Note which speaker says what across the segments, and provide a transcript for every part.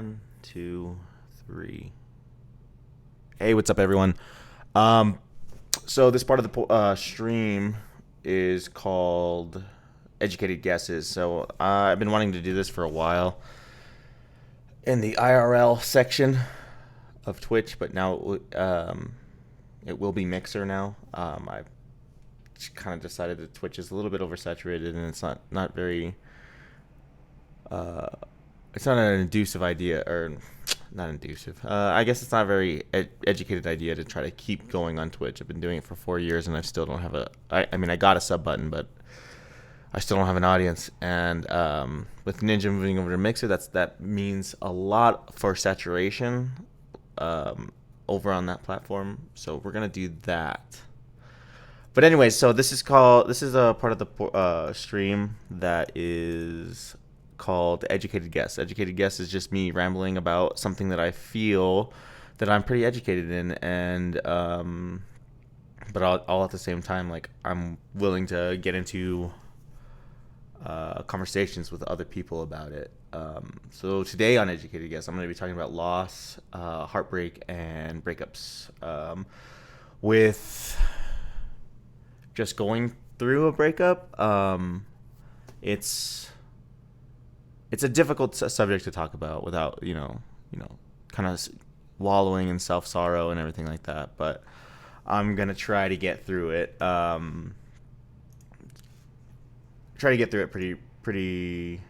Speaker 1: One, two, three. Hey, what's up, everyone? So this part of the stream is called Educated Guesses. So I've been wanting to do this for a while in the IRL section of Twitch, but now it will be Mixer now. I've kind of decided that Twitch is a little bit oversaturated and it's not very uh, it's not an inducive idea, or not inducive. I guess it's not a very educated idea to try to keep going on Twitch. I've been doing it for 4 years, and I still don't have a. I mean, I got a sub button, but I still don't have an audience. And with Ninja moving over to Mixer, that means a lot for saturation over on that platform. So we're gonna do that. But anyway, so this is a part of the stream that is called Educated Guess. Educated Guess is just me rambling about something that I feel that I'm pretty educated in, and but all at the same time, like, I'm willing to get into conversations with other people about it. So today on Educated Guess, I'm going to be talking about loss, heartbreak, and breakups. With just going through a breakup, it's a difficult subject to talk about without kind of wallowing in self sorrow and everything like that. But I'm gonna try to get through it. Pretty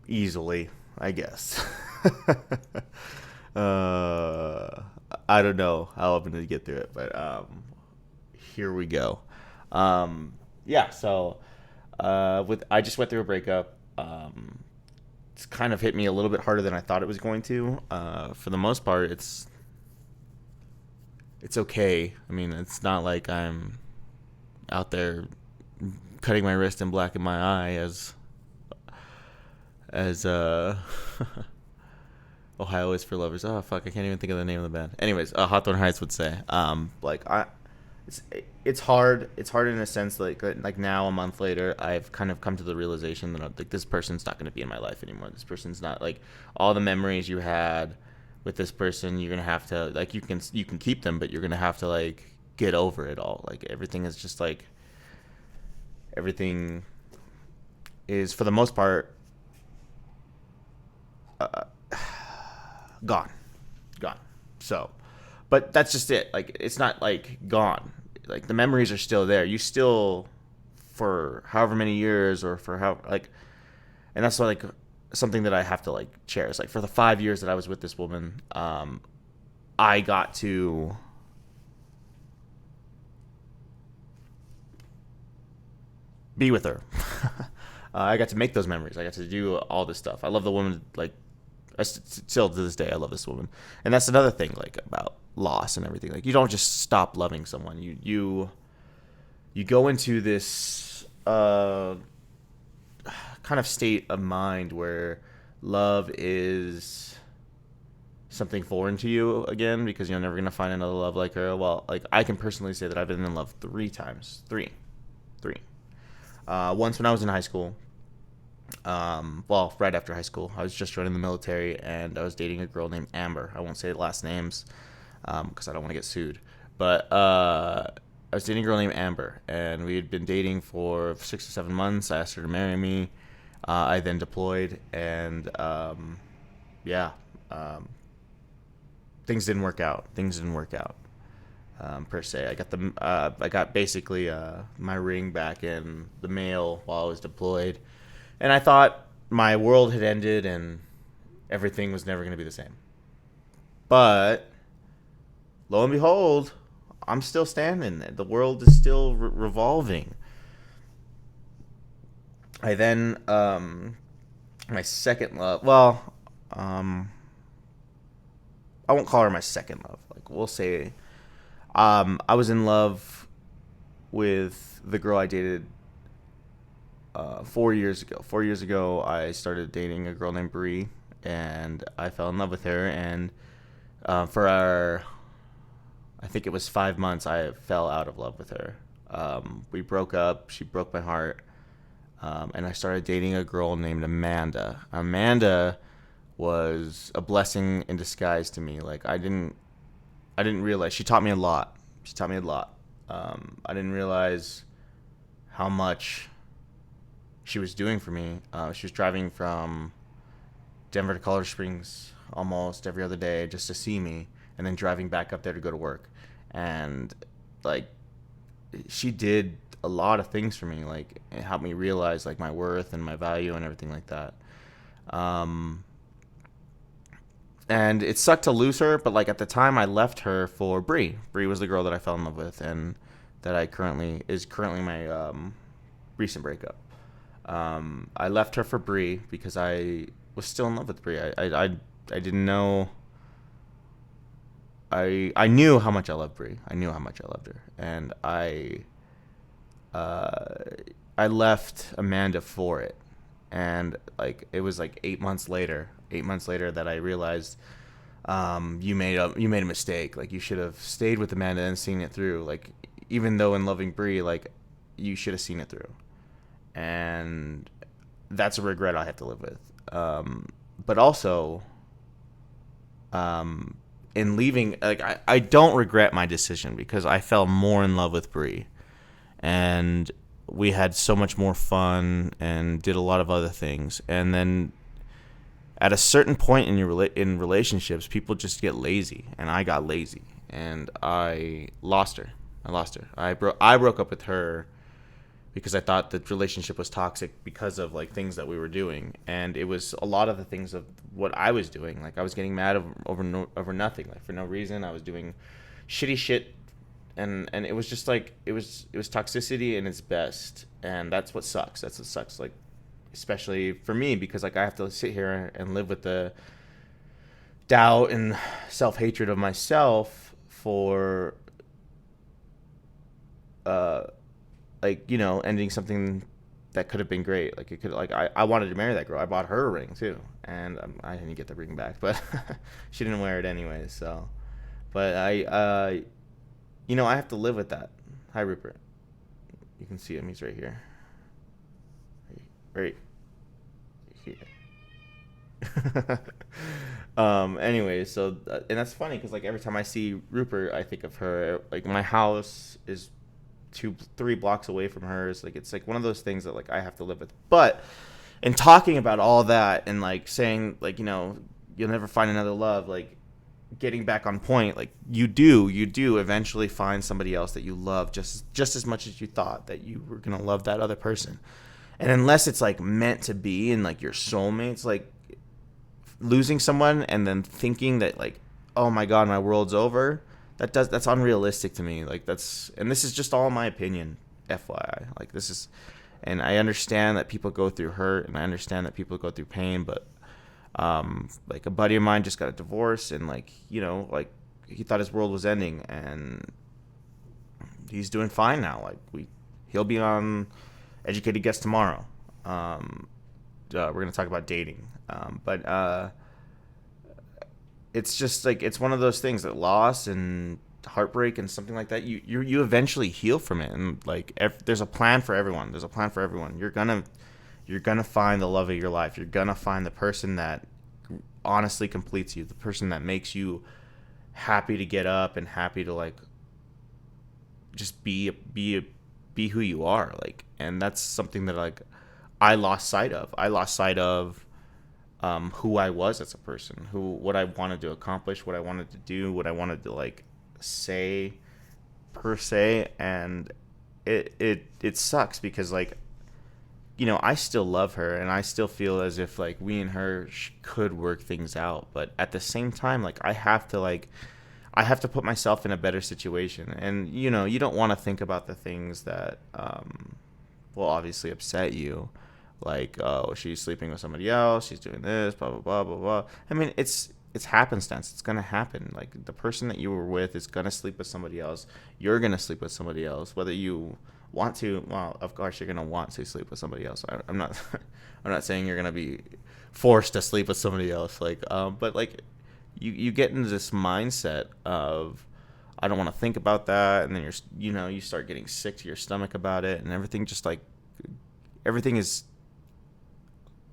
Speaker 1: easily, I guess. I don't know how I'm gonna get through it, but here we go. Yeah, so I just went through a breakup. It's kind of hit me a little bit harder than I thought it was going to. For the most part, it's okay. I mean, it's not like I'm out there cutting my wrist and blacking my eye as Ohio is for lovers. Oh fuck, I can't even think of the name of the band. Anyways, Hawthorne Heights would say, it's hard. It's hard in a sense, like now, a month later, I've kind of come to the realization that, like, this person's not going to be in my life anymore. This person's not, like, all the memories you had with this person. You're gonna have to, like, you can keep them, but you're gonna have to, like, get over it all. Like, everything is just, like, everything is, for the most part, gone. So, but that's just it. Like, it's not, like, gone. Like, the memories are still there. You still, for however many years, or for how, like, and that's, like, something that I have to, like, cherish. Like, for the 5 years that I was with this woman, I got to be with her. I got to make those memories. I got to do all this stuff. I love the woman. Like, still to this day, I love this woman. And that's another thing, like, about loss and everything. Like, you don't just stop loving someone. You go into this kind of state of mind where love is something foreign to you again, because you're never gonna find another love like her. Well, like, I can personally say that I've been in love 3 times. Three. Once when I was in high school. Well, right after high school, I was just joining the military, and I was dating a girl named Amber. I won't say the last names because I don't want to get sued. But I was dating a girl named Amber, and we had been dating for 6 or 7 months. I asked her to marry me. I then deployed, and things didn't work out. Per se, I got basically my ring back in the mail while I was deployed, and I thought my world had ended and everything was never going to be the same. But lo and behold, I'm still standing. The world is still revolving. I then my second love. Well, I won't call her my second love. Like, we'll say, I was in love with the girl I dated 4 years ago. 4 years ago, I started dating a girl named Bree, and I fell in love with her. And for I think it was 5 months, I fell out of love with her. We broke up. She broke my heart. and I started dating a girl named Amanda. Amanda was a blessing in disguise to me. Like I didn't realize she taught me a lot. She taught me a lot. I didn't realize how much she was doing for me. She was driving from Denver to Colorado Springs almost every other day just to see me, and then driving back up there to go to work. And like, she did a lot of things for me. Like, it helped me realize like my worth and my value and everything like that. Um, and it sucked to lose her, but like at the time, I left her for Bree. Bree was the girl that I fell in love with, and that I currently my recent breakup. I left her for Bree because I was still in love with Bree. I didn't know. I knew how much I loved Bree. I knew how much I loved her, and uh, I left Amanda for it. And like it was like 8 months later, 8 months later that I realized, you made a mistake. Like, you should have stayed with Amanda and seen it through. Like, even though in loving Bree, like, you should have seen it through. And that's a regret I have to live with. But also, um, in leaving, like, I don't regret my decision because I fell more in love with Bree, and we had so much more fun and did a lot of other things. And then at a certain point in in relationships, people just get lazy, and I got lazy, and I lost her. I broke up with her because I thought the relationship was toxic because of like things that we were doing, and it was a lot of the things of what I was doing. Like, I was getting mad over nothing, like for no reason. I was doing shitty shit, and it was just like it was toxicity in its best, and that's what sucks. That's what sucks. Like, especially for me, because like I have to sit here and live with the doubt and self hatred of myself for uh like, ending something that could have been great. Like, it could, like, I wanted to marry that girl. I bought her a ring too, and I didn't get the ring back, but she didn't wear it anyways. So, but I have to live with that. Hi, Rupert. You can see him. He's right here. Right here. Anyway, so and that's funny because like every time I see Rupert, I think of her. Like, my house is 3 blocks away from hers. Like, it's like one of those things that like I have to live with. But in talking about all that and like saying like, you'll never find another love, like, getting back on point, like, you do eventually find somebody else that you love just as much as you thought that you were gonna love that other person. And unless it's like meant to be and like your soulmates, like, losing someone and then thinking that like, oh my god, my world's over, that's unrealistic to me. Like, and this is just all my opinion, FYI. Like, this is, and I understand that people go through hurt, and I understand that people go through pain, but like, a buddy of mine just got a divorce, and like, like, he thought his world was ending, and he's doing fine now. Like, he'll be on Educated Guest tomorrow. We're gonna talk about dating, but it's just like, it's one of those things that loss and heartbreak and something like that, you eventually heal from it. And like, there's a plan for everyone. You're gonna find the love of your life. You're gonna find the person that honestly completes you, the person that makes you happy to get up and happy to like just be who you are. Like, and that's something that like I lost sight of. Who I was as a person, what I wanted to accomplish, what I wanted to do, what I wanted to like say per se. And it sucks because like, I still love her, and I still feel as if like we and her could work things out. But at the same time, like, I have to put myself in a better situation. And you don't want to think about the things that will obviously upset you. Like, oh, she's sleeping with somebody else, she's doing this, blah, blah, blah, blah, blah. I mean, it's happenstance. It's going to happen. Like, the person that you were with is going to sleep with somebody else. You're going to sleep with somebody else. Whether you want to, well, of course, you're going to want to sleep with somebody else. I'm not I'm not saying you're going to be forced to sleep with somebody else. Like, but, like, you get into this mindset of, I don't want to think about that. And then you start getting sick to your stomach about it, and everything just, like, everything is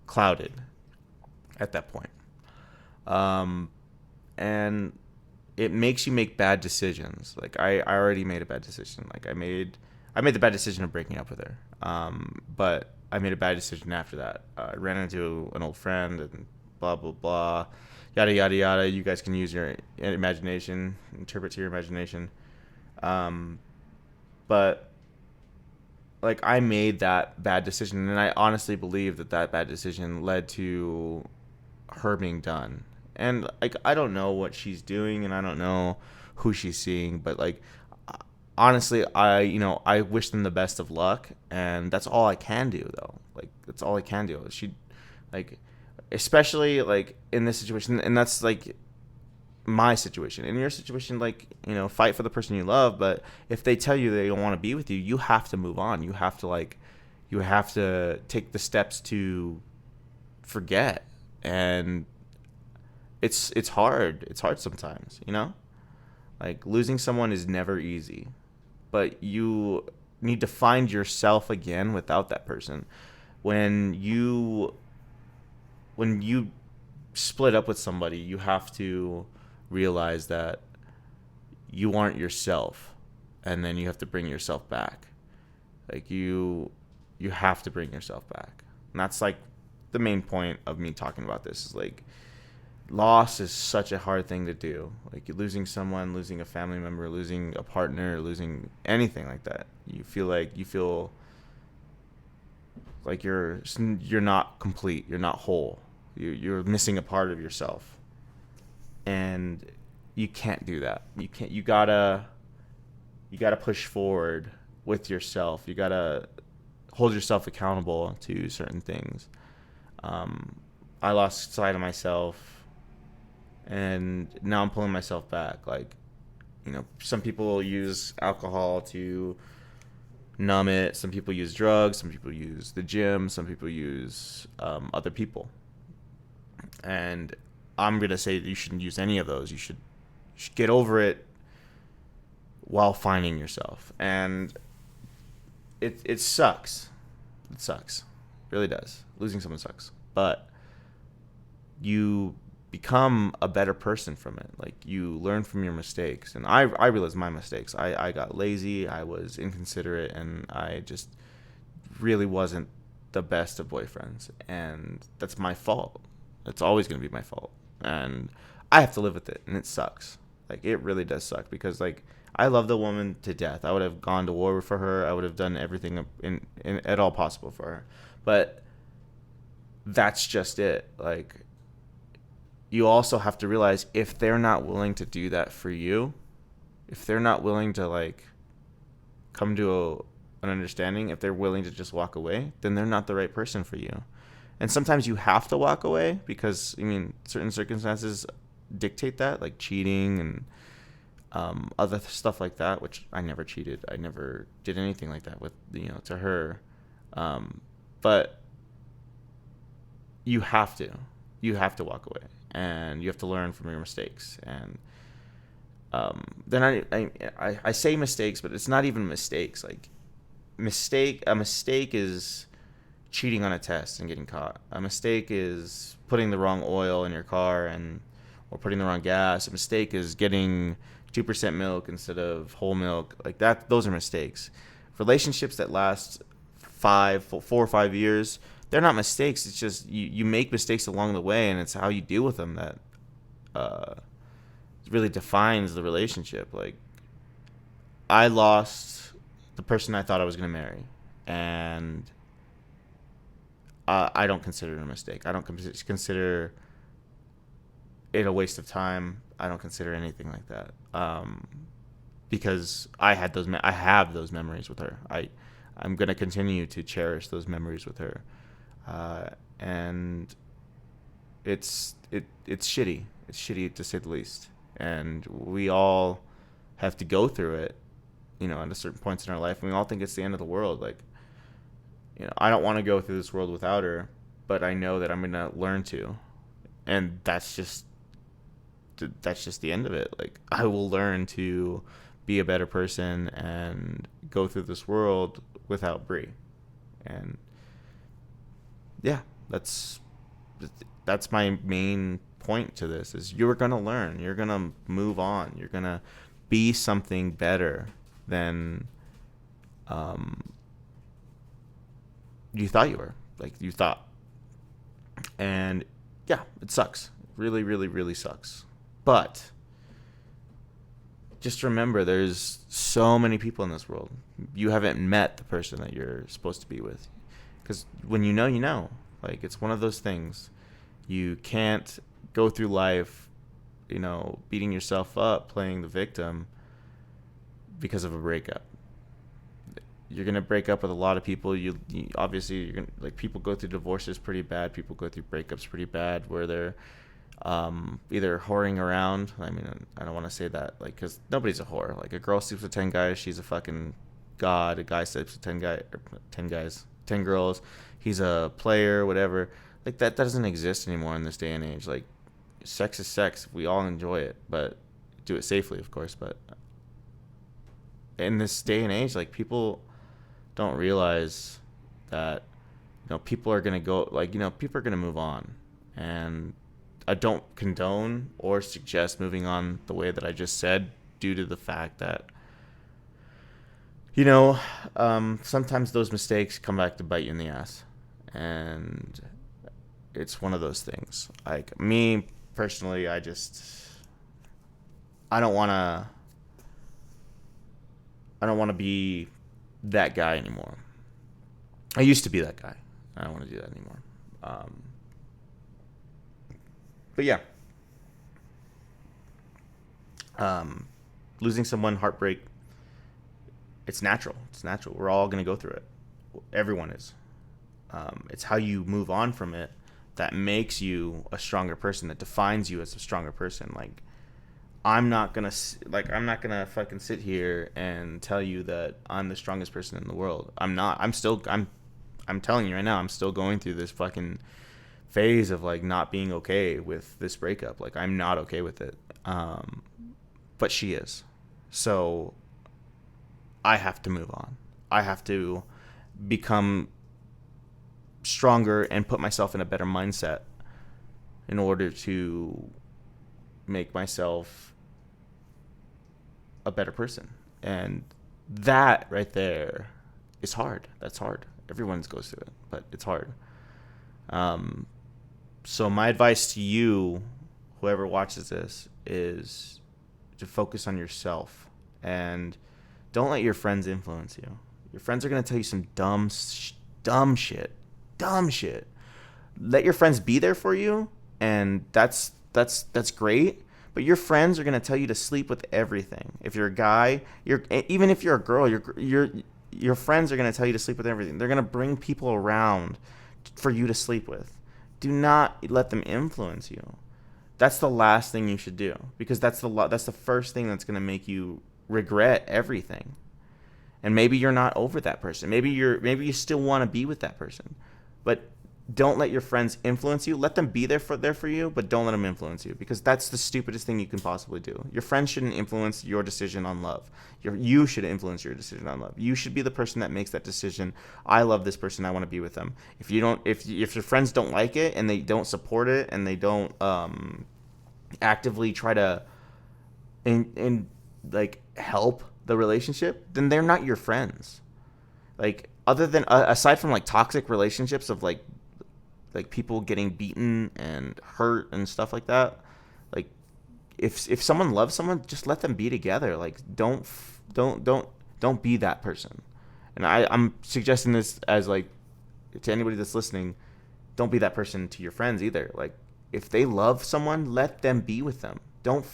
Speaker 1: clouded at that point. Um, and it makes you make bad decisions. Like I already made a bad decision. Like I made the bad decision of breaking up with her. But I made a bad decision after that. I ran into an old friend and blah blah blah, yada yada yada. You guys can use your imagination, interpret to your imagination. Um, but like I made that bad decision, and I honestly believe that that bad decision led to her being done. And like I don't know what she's doing, and I don't know who she's seeing, but like honestly, I wish them the best of luck, and that's all I can do though. Like that's all I can do. She, like, especially like in this situation, and that's like my situation. In your situation, like, fight for the person you love, but if they tell you they don't want to be with you, you have to move on. You have to take the steps to forget. And it's hard. It's hard sometimes, Like losing someone is never easy, but you need to find yourself again without that person. When you split up with somebody, you have to realize that you aren't yourself, and then you have to bring yourself back. Like you have to bring yourself back. And that's like the main point of me talking about this is like loss is such a hard thing to do. Like losing someone, losing a family member, losing a partner, losing anything like that. You feel like you're not complete. You're not whole. You're missing a part of yourself, and you can't do that. You can't. You gotta push forward with yourself. You gotta hold yourself accountable to certain things. I lost sight of myself, and now I'm pulling myself back. Like, some people use alcohol to numb it. Some people use drugs. Some people use the gym. Some people use other people. And I'm gonna say that you shouldn't use any of those. You should get over it while finding yourself. And it sucks. It sucks. It really does. Losing someone sucks. But you become a better person from it. Like you learn from your mistakes. And I realized my mistakes. I got lazy, I was inconsiderate, and I just really wasn't the best of boyfriends. And that's my fault. It's always going to be my fault. And I have to live with it, and it sucks. Like it really does suck because like I love the woman to death. I would have gone to war for her. I would have done everything in at all possible for her. But that's just it. Like you also have to realize if they're not willing to do that for you, if they're not willing to like come to an understanding, if they're willing to just walk away, then they're not the right person for you. And sometimes you have to walk away because certain circumstances dictate that, like cheating and other stuff like that, which I never cheated. I never did anything like that with to her. But you have to walk away, and you have to learn from your mistakes. And then I say mistakes, but it's not even mistakes. Like a mistake is cheating on a test and getting caught. A mistake is putting the wrong oil in your car or putting the wrong gas. A mistake is getting 2% milk instead of whole milk. Like that, those are mistakes. Relationships that last 4 or 5 years, they're not mistakes. It's just you make mistakes along the way, and it's how you deal with them that really defines the relationship. Like I lost the person I thought I was going to marry, and I don't consider it a mistake. I don't consider it a waste of time. I don't consider anything like that. Because I have those memories with her. I'm gonna continue to cherish those memories with her, and it's shitty. It's shitty to say the least. And we all have to go through it, at a certain points in our life. And we all think it's the end of the world. Like, I don't want to go through this world without her, but I know that I'm gonna learn to, and that's just the end of it. Like I will learn to be a better person and go through this world without Brie. And yeah, that's that's my main point to this is you're going to learn, you're going to move on, you're going to be something better than um, you thought you were, like you thought. And yeah, it sucks. Really, really, really sucks. But just remember, there's so many people in this world. You haven't met the person that you're supposed to be with. Because when you know, you know. Like, it's one of those things. You can't go through life, beating yourself up, playing the victim because of a breakup. You're gonna break up with a lot of people. You obviously you're gonna, like, people go through divorces pretty bad. People go through breakups pretty bad, where they're either whoring around. I mean, I don't want to say that, like, because nobody's a whore. Like, a girl sleeps with 10 guys, she's a fucking god. A guy sleeps with 10 guys, 10 girls, he's a player, whatever. Like, that doesn't exist anymore in this day and age. Like, sex is sex. We all enjoy it, but do it safely, of course. But in this day and age, like, people don't realize that people are gonna go, like, people are gonna move on. And I don't condone or suggest moving on the way that I just said, due to the fact that sometimes those mistakes come back to bite you in the ass. And it's one of those things. Like, me personally, I don't want to be that guy anymore. I used to be that guy. I don't want to do that anymore. But yeah, losing someone, heartbreak. It's natural. It's natural. We're all gonna go through it. Everyone is. It's how you move on from it that makes you a stronger person. That defines you as a stronger person. Like, I'm not gonna fucking sit here and tell you that I'm the strongest person in the world. I'm not. I'm telling you right now, I'm still going through this fucking phase of, like, not being okay with this breakup. Like, I'm not okay with it. But she is. So I have to move on. I have to become stronger and put myself in a better mindset in order to make myself a better person. And that right there is hard. That's hard. Everyone goes through it, but it's hard. So my advice to you, whoever watches this, is to focus on yourself and don't let your friends influence you. Your friends are going to tell you some dumb shit. Dumb shit. Let your friends be there for you, and that's great. But your friends are going to tell you to sleep with everything. If you're a guy, even if you're a girl, your friends are going to tell you to sleep with everything. They're going to bring people around for you to sleep with. Do not let them influence you. That's the last thing you should do, because that's the first thing that's going to make you regret everything. And maybe you're not over that person. Maybe you still want to be with that person. But don't let your friends influence you. Let them be there for you, but don't let them influence you, because that's the stupidest thing you can possibly do. Your friends shouldn't influence your decision on love. You should influence your decision on love. You should be the person that makes that decision. I love this person. I want to be with them. If your friends don't like it and they don't support it and they don't actively try to like help the relationship, then they're not your friends. Like, other than aside from, like, toxic relationships of like people getting beaten and hurt and stuff like that, like, if someone loves someone, just let them be together. Like, don't be that person. And I'm suggesting this as, like, to anybody that's listening, don't be that person to your friends either. Like, if they love someone, let them be with them. Don't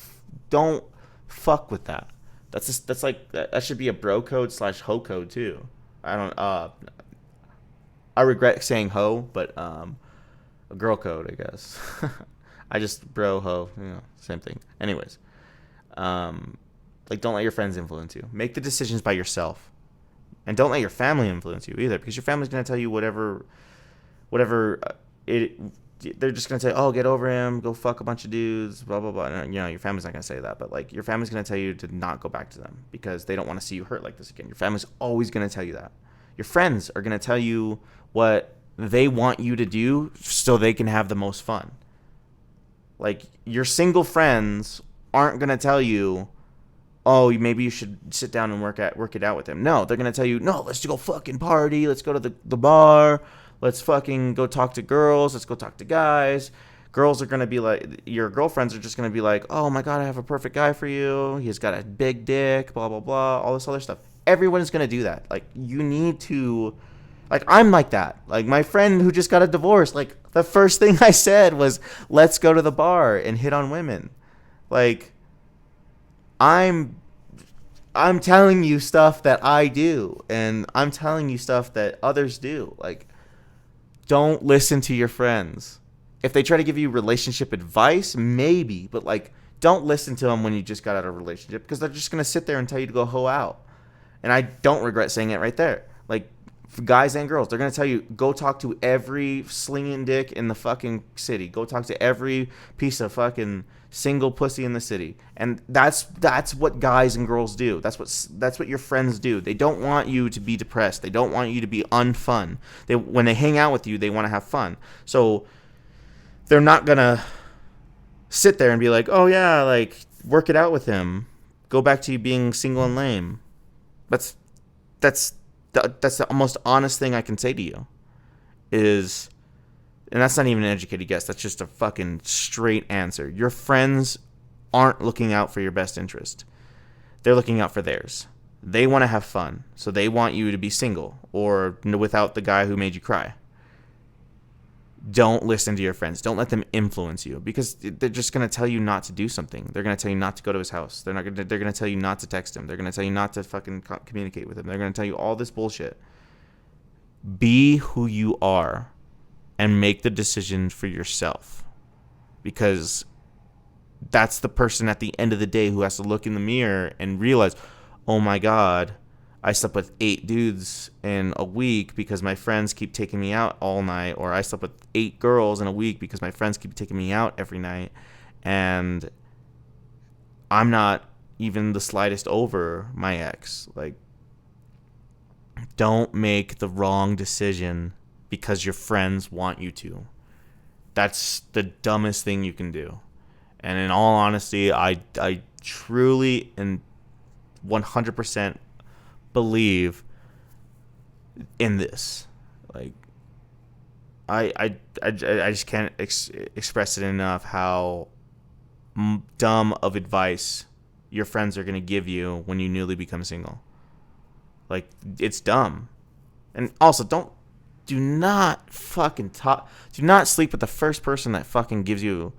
Speaker 1: fuck with that. That's like, that should be a bro code / hoe code too. I regret saying hoe, but a girl code, I guess. I just bro hoe, same thing. Anyways, like, don't let your friends influence you. Make the decisions by yourself, and don't let your family influence you either, because your family's gonna tell you whatever they're just gonna say, oh, get over him, go fuck a bunch of dudes, blah blah blah. And, your family's not gonna say that, but, like, your family's gonna tell you to not go back to them because they don't want to see you hurt like this again. Your family's always gonna tell you that. Your friends are gonna tell you what they want you to do so they can have the most fun. Like, your single friends aren't going to tell you, oh, maybe you should sit down and work it out with him. No, they're going to tell you, no, let's go fucking party. Let's go to the bar. Let's fucking go talk to girls. Let's go talk to guys. Girls are going to be like, your girlfriends are just going to be like, oh my God, I have a perfect guy for you. He's got a big dick, blah, blah, blah, all this other stuff. Everyone is going to do that. Like, you need to, like, I'm like that. Like, my friend who just got a divorce, like, the first thing I said was, let's go to the bar and hit on women. Like, I'm telling you stuff that I do, and I'm telling you stuff that others do. Like, don't listen to your friends. If they try to give you relationship advice, maybe, but like, don't listen to them when you just got out of a relationship, because they're just gonna sit there and tell you to go hoe out. And I don't regret saying it right there. Like, for guys and girls, they're gonna tell you, go talk to every slinging dick in the fucking city. Go talk to every piece of fucking single pussy in the city. And that's what guys and girls do. That's what your friends do. They don't want you to be depressed. They don't want you to be unfun. When they hang out with you, they want to have fun. So they're not gonna sit there and be like, oh yeah, like, work it out with him. Go back to you being single and lame. That's the most honest thing I can say to you is, and that's not even an educated guess. That's just a fucking straight answer. Your friends aren't looking out for your best interest. They're looking out for theirs. They want to have fun. So they want you to be single or without the guy who made you cry. Don't listen to your friends. Don't let them influence you, because they're just going to tell you not to do something. They're going to tell you not to go to his house. They're going to tell you not to text him. They're going to tell you not to fucking communicate with him. They're going to tell you all this bullshit. Be who you are and make the decision for yourself, because that's the person at the end of the day who has to look in the mirror and realize, oh my God, I slept with 8 dudes in a week because my friends keep taking me out all night, or I slept with 8 girls in a week because my friends keep taking me out every night, and I'm not even the slightest over my ex. Like, don't make the wrong decision because your friends want you to. That's the dumbest thing you can do. And in all honesty, I truly and 100% believe in this. Like, I just can't express it enough how dumb of advice your friends are going to give you when you newly become single. Like, it's dumb. And also, do not sleep with the first person that fucking gives you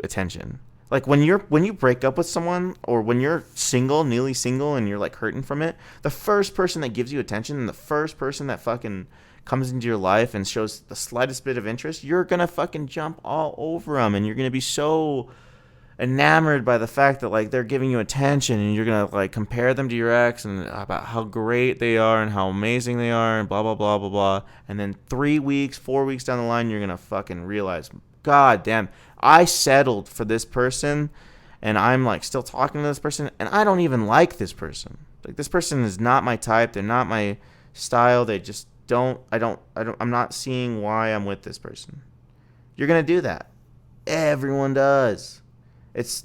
Speaker 1: attention. Like, when you break up with someone, or when you're newly single, and you're like hurting from it, the first person that gives you attention, and the first person that fucking comes into your life and shows the slightest bit of interest, you're gonna fucking jump all over them, and you're gonna be so enamored by the fact that, like, they're giving you attention, and you're gonna, like, compare them to your ex and about how great they are and how amazing they are and blah blah blah blah blah. And then 3 weeks, 4 weeks down the line, you're gonna fucking realize, God damn, I settled for this person, and I'm like still talking to this person, and I don't even like this person. Like, this person is not my type. They're not my style. They just I'm not seeing why I'm with this person. You're gonna do that. Everyone does. It's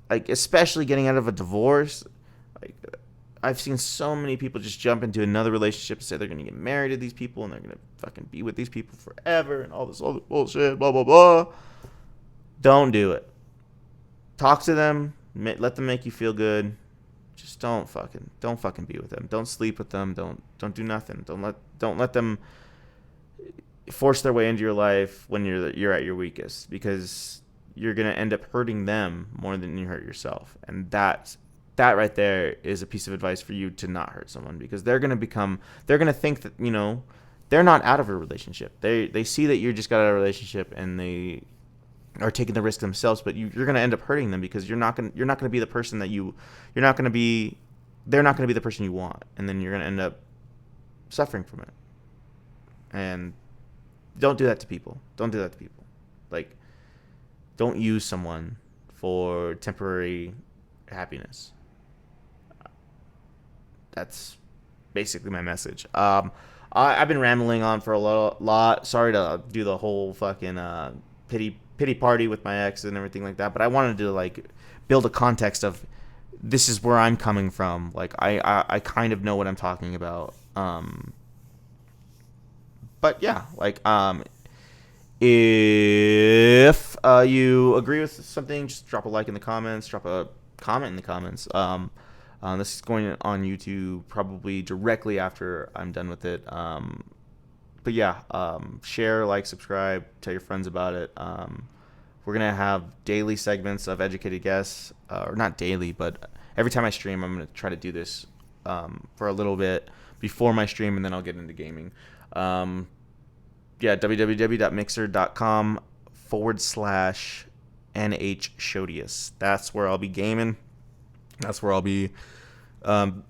Speaker 1: like, especially getting out of a divorce. Like, I've seen so many people just jump into another relationship and say they're gonna get married to these people and they're gonna fucking be with these people forever and all this other bullshit, blah blah blah. Don't do it. Talk to them. Let them make you feel good. Just don't fucking be with them. Don't sleep with them. Don't do nothing. Don't let them force their way into your life when you're at your weakest, because you're gonna end up hurting them more than you hurt yourself. And that right there is a piece of advice for you to not hurt someone, because they're gonna think that, you know, they're not out of a relationship. They see that you just got out of a relationship and they are taking the risk themselves, but you're going to end up hurting them, because you're not going to be the person that they're not going to be the person you want, and then you're going to end up suffering from it. And don't do that to people. Like, don't use someone for temporary happiness. That's basically my message. I've been rambling on for a lot. Sorry to do the whole fucking pity party with my ex and everything like that. But I wanted to like build a context of this is where I'm coming from. Like I kind of know what I'm talking about. But yeah, like if you agree with something, just drop a like in the comments, drop a comment in the comments. This is going on YouTube probably directly after I'm done with it. But yeah, share, like, subscribe, tell your friends about it. We're gonna have daily segments of educated guests, or not daily, but every time I stream, I'm gonna try to do this for a little bit before my stream, and then I'll get into gaming. Yeah, www.mixer.com/NHShodius. That's where I'll be gaming. That's where I'll be um,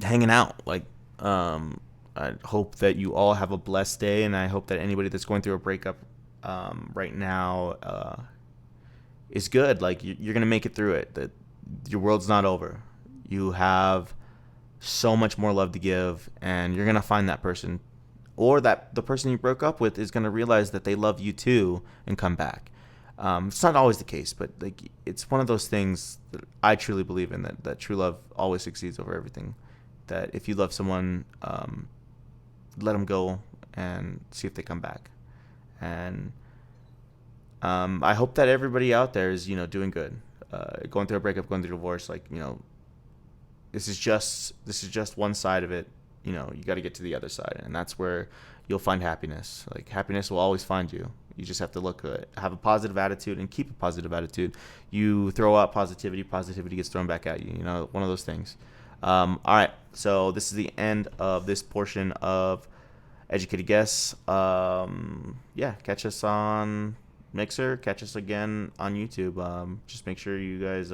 Speaker 1: hanging out. Like, I hope that you all have a blessed day, and I hope that anybody that's going through a breakup right now is good. Like, you're gonna make it through it. That your world's not over. You have so much more love to give, and you're gonna find that person, or that the person you broke up with is gonna realize that they love you too and come back. It's not always the case, but like it's one of those things that I truly believe in, that true love always succeeds over everything. That if you love someone, let them go and see if they come back. And I hope that everybody out there is doing good, going through a breakup, going through a divorce. Like this is just one side of it. You got to get to the other side, and that's where you'll find happiness. Like happiness will always find you. You just have to look good, have a positive attitude, and keep a positive attitude. You throw out positivity, positivity gets thrown back at you. One of those things. All right, so this is the end of this portion of Educated Guess. Yeah, catch us on Mixer. Catch us again on YouTube. Just make sure you guys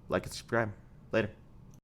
Speaker 1: like and subscribe. Later.